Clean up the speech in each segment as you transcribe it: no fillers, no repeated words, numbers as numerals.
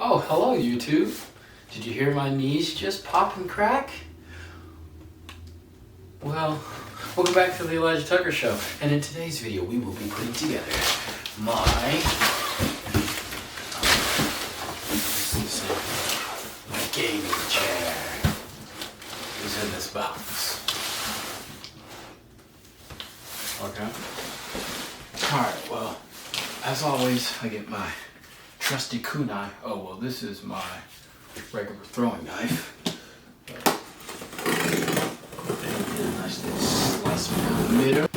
Oh, hello YouTube. Did you hear my knees just pop and crack? Well, welcome back to the Elijah Tucker Show. And in today's video, we will be putting together my gaming chair. Is in this box. Okay. Alright, well, as always, I get my trusty kunai. Oh, well, this is my regular throwing knife. And a nice little slice down the middle.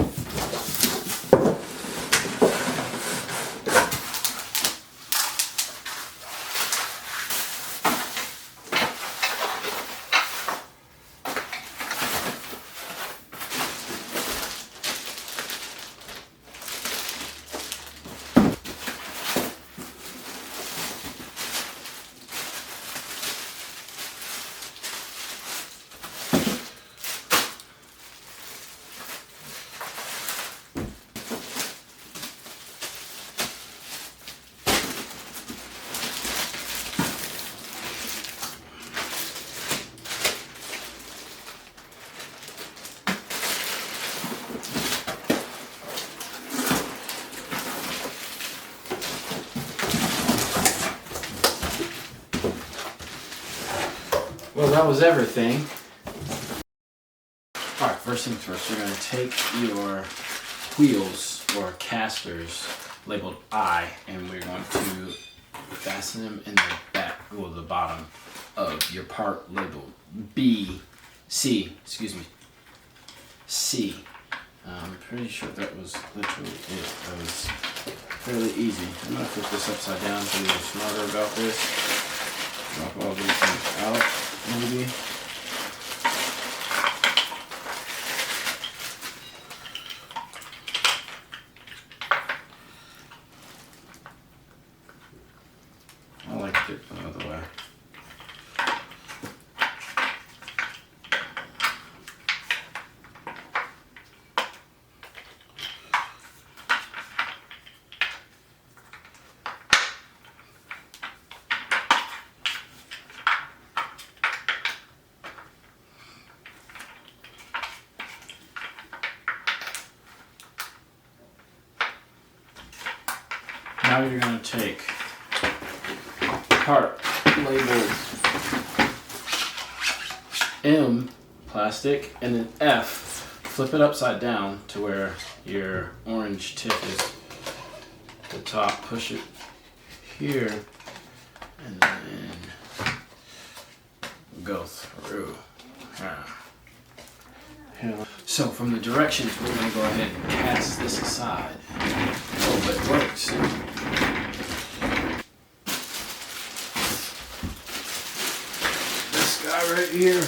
Well, that was everything. Alright, first things first, you're going to take your wheels or casters labeled I, and we're going to fasten them in the back, or the bottom of your part labeled C. I'm pretty sure that was literally it. That was fairly easy. I'm going to flip this upside down so you're smarter about this. Drop all these things out. Maybe. I like it the other way. Now you're going to take part labeled M, plastic, and then F, flip it upside down to where your orange tip is at the top, push it here, and then go through. So from the directions, we're going to go ahead and cast this aside. Oh, but it works. This guy right here,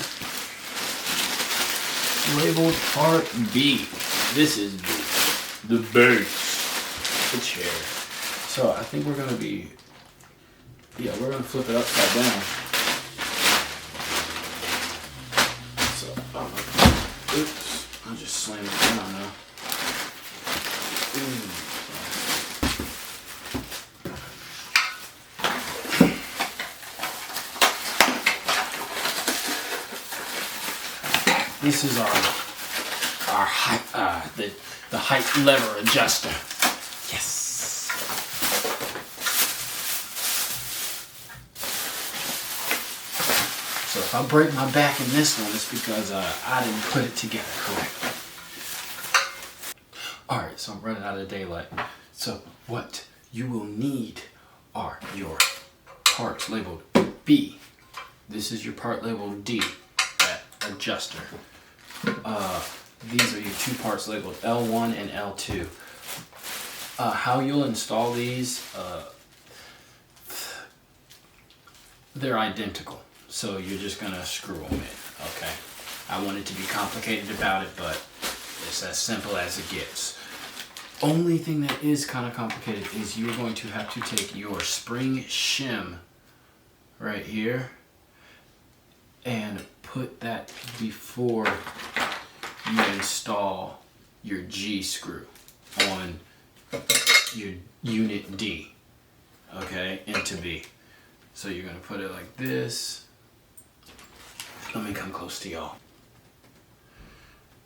labeled part B. This is B, the base, the chair. So I think we're going to be, we're going to flip it upside down. Oops, I'll just slam it down now. This is our height, the height lever adjuster. Yes. So if I break my back in this one, it's because I didn't put it together correctly. Alright, so I'm running out of daylight. So what you will need are your parts labeled B. This is your part labeled D, that adjuster. These are your two parts labeled L1 and L2. How you'll install these, they're identical. So you're just going to screw them in, okay? I wanted to be complicated about it, but it's as simple as it gets. Only thing that is kind of complicated is you're going to have to take your spring shim right here and put that before you install your G screw on your unit D, okay, into B. So you're gonna put it like this. Let me come close to y'all.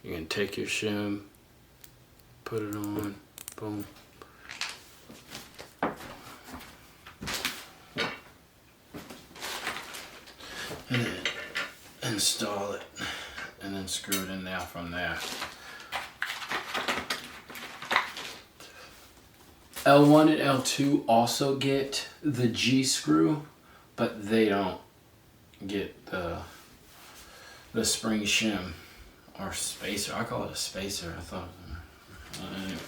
You're gonna take your shim, put it on, boom. And then install it, and then screw it in there from there. L1 and L2 also get the G screw, but they don't get the spring shim or spacer. I call it a spacer. I thought. Anyway.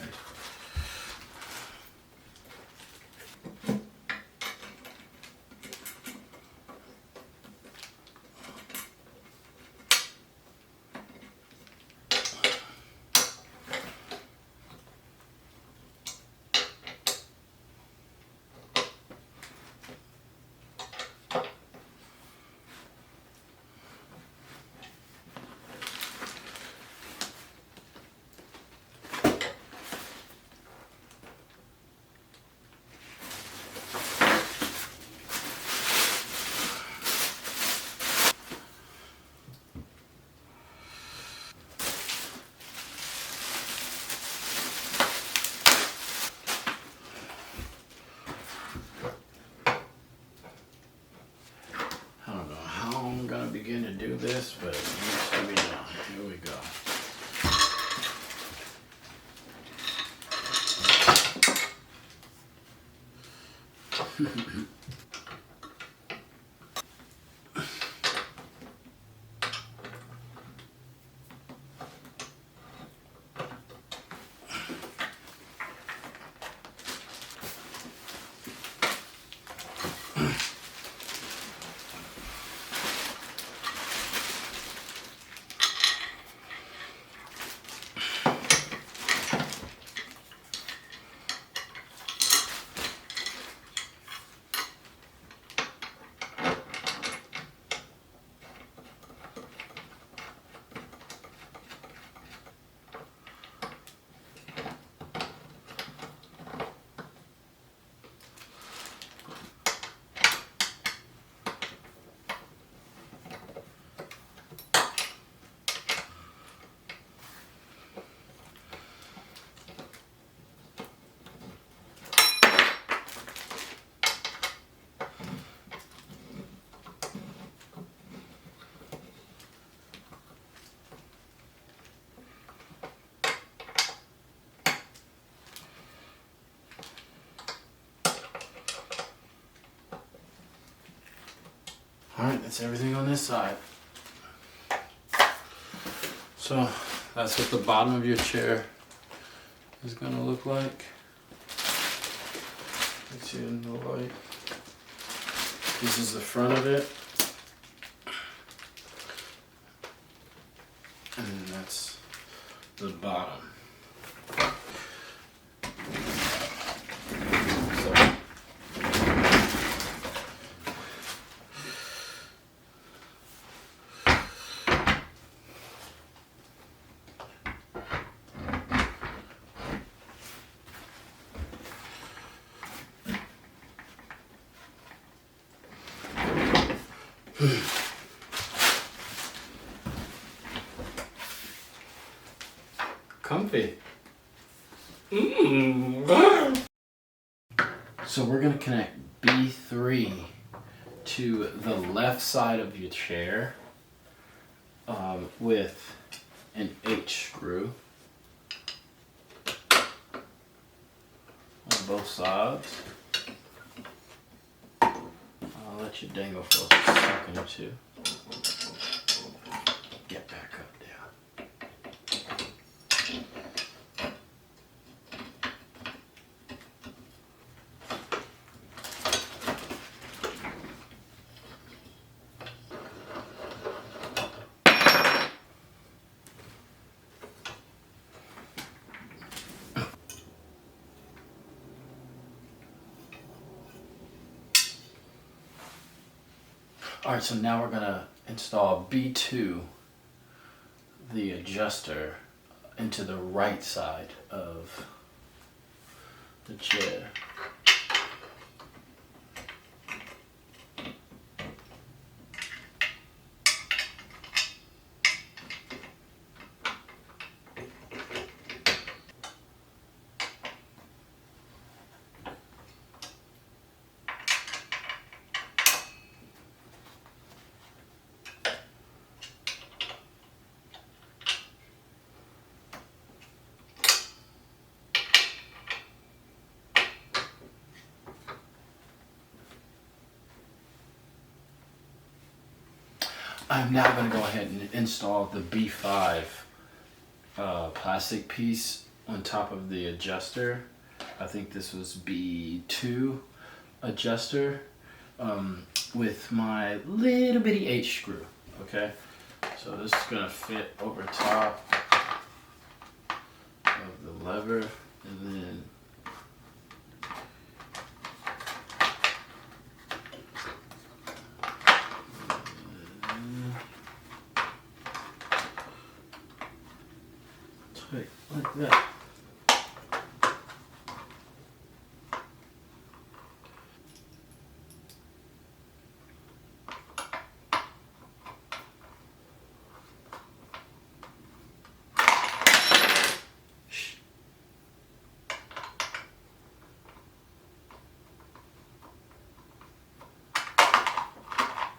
I'm gonna begin to do this, but it needs to be done. Here we go. Alright, that's everything on this side. So that's what the bottom of your chair is gonna look like. Let's see it in the light. This is the front of it. And then that's the bottom. Comfy. So we're going to connect B3 to the left side of your chair with an H screw on both sides. I'll let you dangle for a second or two. Get back up there. Alright, so now we're going to install B2, the adjuster, into the right side of the chair. I'm now going to go ahead and install the B5 plastic piece on top of the adjuster. I think this was B2 adjuster with my little bitty H screw. Okay, so this is going to fit over top of the lever, and then tight like that.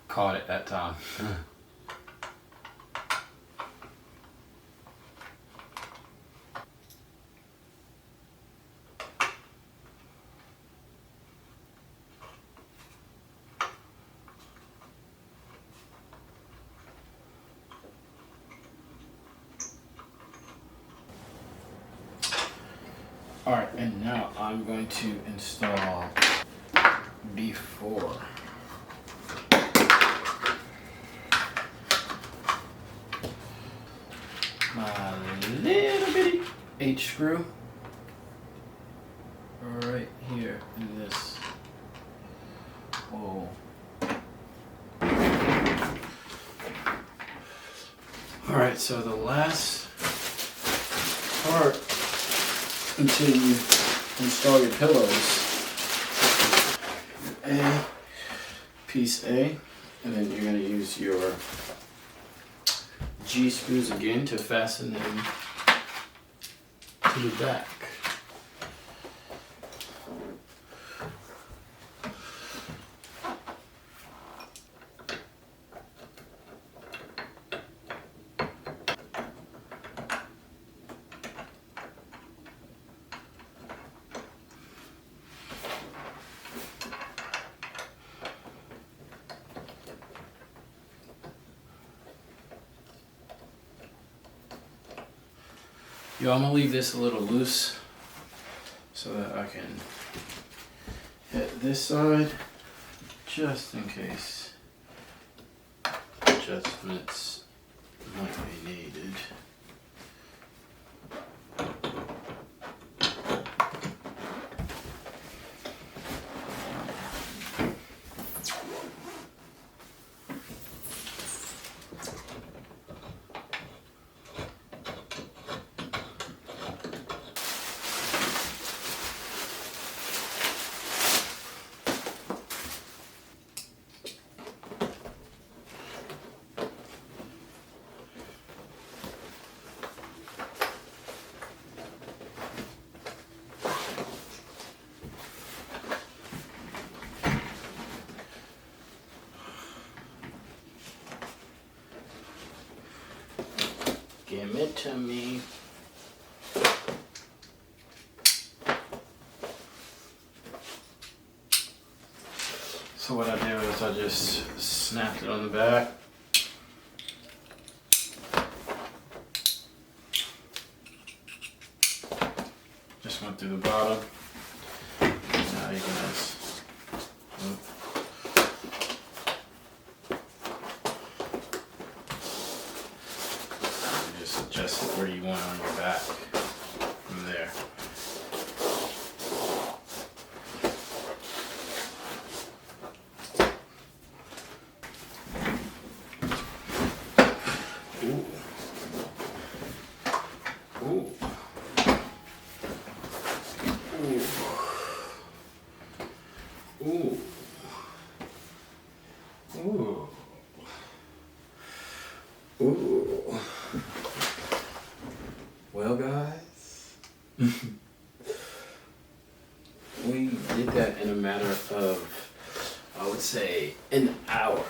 Caught it that time. All right, and now I'm going to install B4. My little bitty H screw right here in this hole. All right, so the last part until you install your pillows, piece A, and then you're going to use your G screws again to fasten them to the back. Yo, I'm gonna leave this a little loose so that I can hit this side just in case adjustments might be needed. Give it to me. So what I do is I just snapped it on the back. Just went through the bottom. Now you can just adjust it where you want on your back from there. Ooh. Ooh. Ooh. Ooh. Well, guys, we did that in a matter of, I would say, an hour.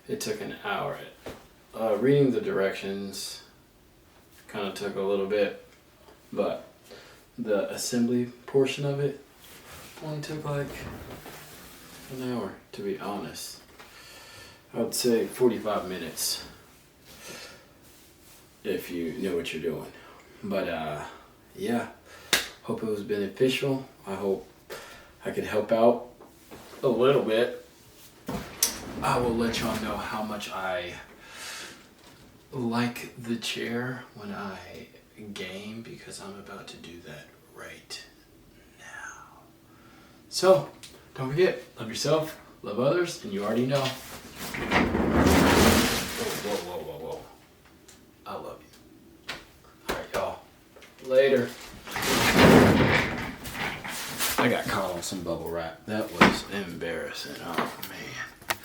It took an hour. Reading the directions kind of took a little bit, but the assembly portion of it only took like an hour, to be honest. I would say 45 minutes if you know what you're doing. But yeah, hope it was beneficial. I hope I could help out a little bit. I will let y'all know how much I like the chair when I game, because I'm about to do that right now. So, don't forget, love yourself, love others, and you already know. Whoa, whoa, whoa, whoa, whoa. I love you. Alright, y'all. Later. I got caught on some bubble wrap. That was embarrassing. Oh, man.